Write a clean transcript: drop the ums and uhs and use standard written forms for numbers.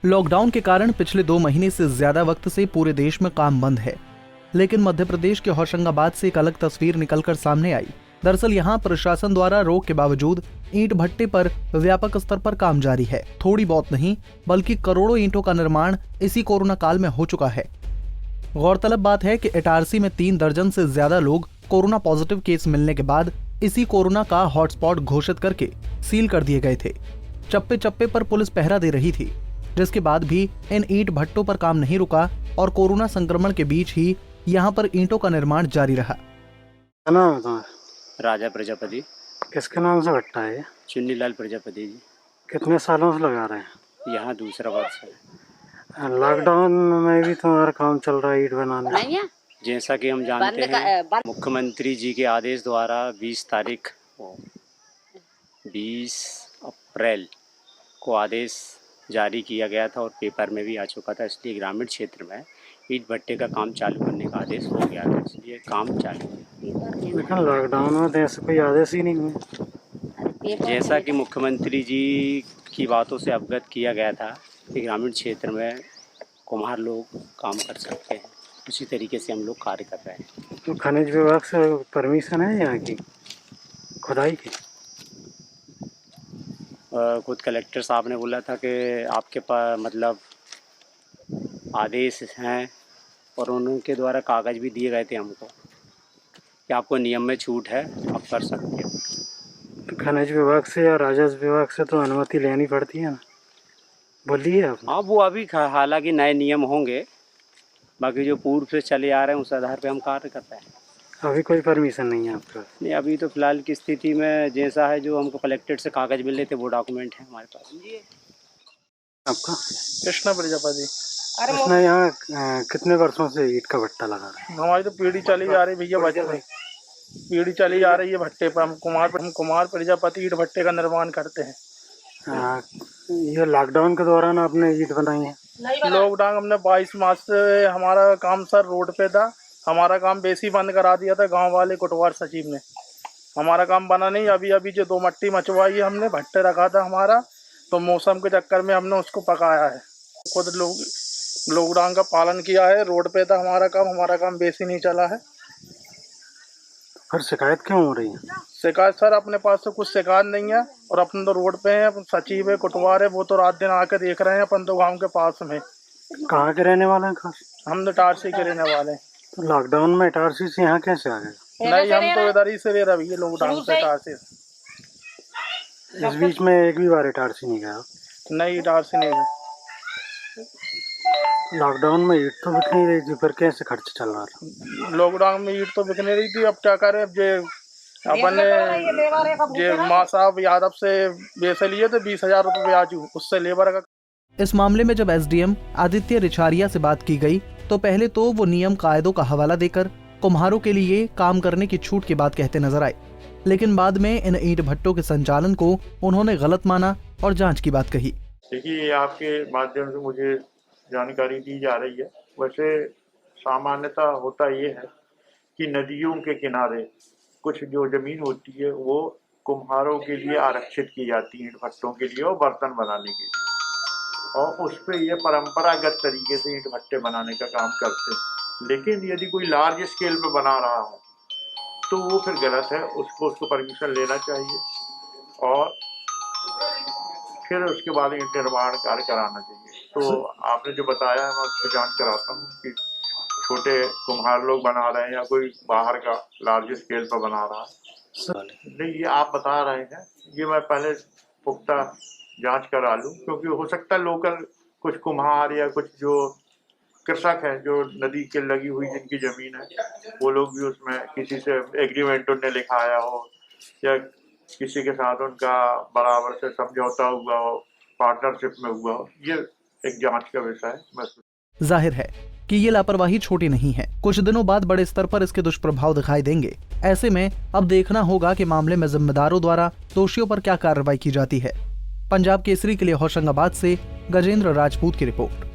Lockdown के कारण पिछले 2 महीने से ज्यादा वक्त से पूरे देश में काम बंद है, लेकिन मध्य प्रदेश के होशंगाबाद से एक अलग तस्वीर निकलकर सामने आई। दरअसल यहाँ प्रशासन द्वारा रोक के बावजूद ईंट भट्टे पर व्यापक स्तर पर काम जारी है। थोड़ी बहुत नहीं बल्कि करोड़ों ईंटों का निर्माण इसी कोरोना काल में हो चुका है। गौरतलब बात है कि इटारसी में 3 दर्जन से ज्यादा लोग कोरोना पॉजिटिव केस मिलने के बाद इसी कोरोना का हॉटस्पॉट घोषित करके सील कर दिए गए थे। चप्पे चप्पे पर पुलिस पहरा दे रही थी, जिसके बाद भी इन ईंट भट्टों पर काम नहीं रुका और कोरोना संक्रमण के बीच ही यहाँ पर ईंटों का निर्माण जारी रहा। राजा प्रजापति। किसके नाम से भट्टा है? चुन्नीलाल प्रजापति जी। कितने सालों से लगा रहे हैं? यहाँ दूसरा वर्ष है। लॉकडाउन में भी तुम्हारा काम चल रहा है ईंट बनाने का? जैसा कि हम जानते हैं, मुख्यमंत्री जी के आदेश द्वारा 20 अप्रैल को आदेश जारी किया गया था और पेपर में भी आ चुका था, इसलिए ग्रामीण क्षेत्र में ईंट भट्टे का काम चालू करने का आदेश हो गया था, इसलिए काम चालू है। लेकिन लॉकडाउन में तो ऐसा कोई आदेश ही नहीं हुआ। जैसा कि मुख्यमंत्री जी की बातों से अवगत किया गया था कि ग्रामीण क्षेत्र में कुम्हार लोग काम कर सकते हैं, उसी तरीके से हम लोग कार्य कर रहे हैं। तो खनिज विभाग से परमिशन है यहाँ की खुदाई की? खुद कलेक्टर साहब ने बोला था कि आपके पास मतलब आदेश हैं और उनके द्वारा कागज़ भी दिए गए थे हमको कि आपको नियम में छूट है, आप कर सकते हो। तो खनिज विभाग से या राजस्व विभाग से तो अनुमति लेनी पड़ती है ना, बोलिए आप। हाँ, वो अभी हालांकि नए नियम होंगे, बाकी जो पूर्व से चले आ रहे हैं उस आधार पे हम कार्य कर रहे हैं। अभी कोई परमिशन नहीं है आपका? नहीं, अभी तो फिलहाल की स्थिति में जैसा है, जो हमको कलेक्टेड से कागज़ मिले थे वो डॉक्यूमेंट है हमारे पास। आपका? कृष्णा प्रजापति। कृष्णा, यहाँ कितने वर्षों से ईंट का भट्टा लगा रहे हैं? हमारी तो पीढ़ी चली जा रही भैया, बच्चे पीढ़ी चली जा रही है भट्टे पर। हम कुमार प्रजापति ईंट भट्टे का निर्माण करते हैं। ये लॉकडाउन के दौरान आपने ईंट बनाई है? लॉकडाउन हमने 22 मार्च से हमारा काम सर रोड पे था, हमारा काम बेसी बंद करा दिया था गांव वाले कोटवार सचिव ने। हमारा काम बना नहीं। अभी जो 2 मट्टी मचवाई है हमने, भट्टे रखा था हमारा, तो मौसम के चक्कर में हमने उसको पकाया है। खुद लोग लॉकडाउन का पालन किया है, रोड पे था हमारा काम बेसी नहीं चला है। फिर शिकायत क्यों हो रही है? शिकायत सर अपने पास तो कुछ शिकायत नहीं है, और अपन तो रोड पे हैं, सचिव है कोटवार है, वो तो रात दिन आकर देख रहे हैं। अपन तो गाँव के पास में। कहाँ के रहने वाले हैं खास? हम तो इटारसी के रहने वाले हैं। तो लॉकडाउन में इटारसी से यहाँ कैसे आ गए? नहीं, हम तो इधर ही से रह रहे हैं लॉकडाउन से इटारसी। इस बीच में एक भी बार इटारसी नहीं गया? नहीं, इटारसी नहीं है। लॉकडाउन में ईंट तो बिक नहीं रही थी, फिर कैसे खर्च चल रहा था? लॉकडाउन में ईंट तो बिक नहीं रही थी, अब क्या करें। अब अपन ने माँ साहब यादव से पैसे लिए थे 20,000 रुपये ब्याज, उससे लेबर का। इस मामले में जब एसडीएम आदित्य रिछारिया से बात की गई तो पहले तो वो नियम कायदों का हवाला देकर कुम्हारों के लिए काम करने की छूट की बात कहते नजर आए, लेकिन बाद में इन ईंट भट्टों के संचालन को उन्होंने गलत माना और जांच की बात कही। देखिए, आपके माध्यम से मुझे जानकारी दी जा रही है। वैसे सामान्यतः होता ये है कि नदियों के किनारे कुछ जो जमीन होती है वो कुम्हारों के लिए आरक्षित की जाती है, ईंट भट्टों के लिए और बर्तन बनाने के लिए, और उस पर ये परंपरागत तरीके से ईंट भट्टे बनाने का काम करते हैं। लेकिन यदि कोई लार्ज स्केल पे बना रहा है तो वो फिर गलत है, उसको परमिशन लेना चाहिए और फिर उसके बाद निर्माण कार्य कराना चाहिए। तो आपने जो बताया मैं उसकी जांच कराता हूँ कि छोटे कुम्हार लोग बना रहे हैं या कोई बाहर का लार्ज स्केल पर बना रहा है। नहीं, ये आप बता रहे हैं, ये मैं पहले पुख्ता जांच करा लूँ, क्योंकि हो सकता है लोकल कुछ कुम्हार या कुछ जो कृषक हैं जो नदी के लगी हुई जिनकी जमीन है, वो लोग भी उसमें किसी से एग्रीमेंट उन्हें लिखाया हो या किसी के साथ उनका बराबर से समझौता हुआ हो, पार्टनरशिप में हुआ हो। ये एक जांच का विषय है। जाहिर है कि ये लापरवाही छोटी नहीं है, कुछ दिनों बाद बड़े स्तर पर इसके दुष्प्रभाव दिखाई देंगे। ऐसे में अब देखना होगा कि मामले में जिम्मेदारों द्वारा दोषियों पर क्या कार्रवाई की जाती है। पंजाब केसरी के लिए होशंगाबाद से गजेंद्र राजपूत की रिपोर्ट।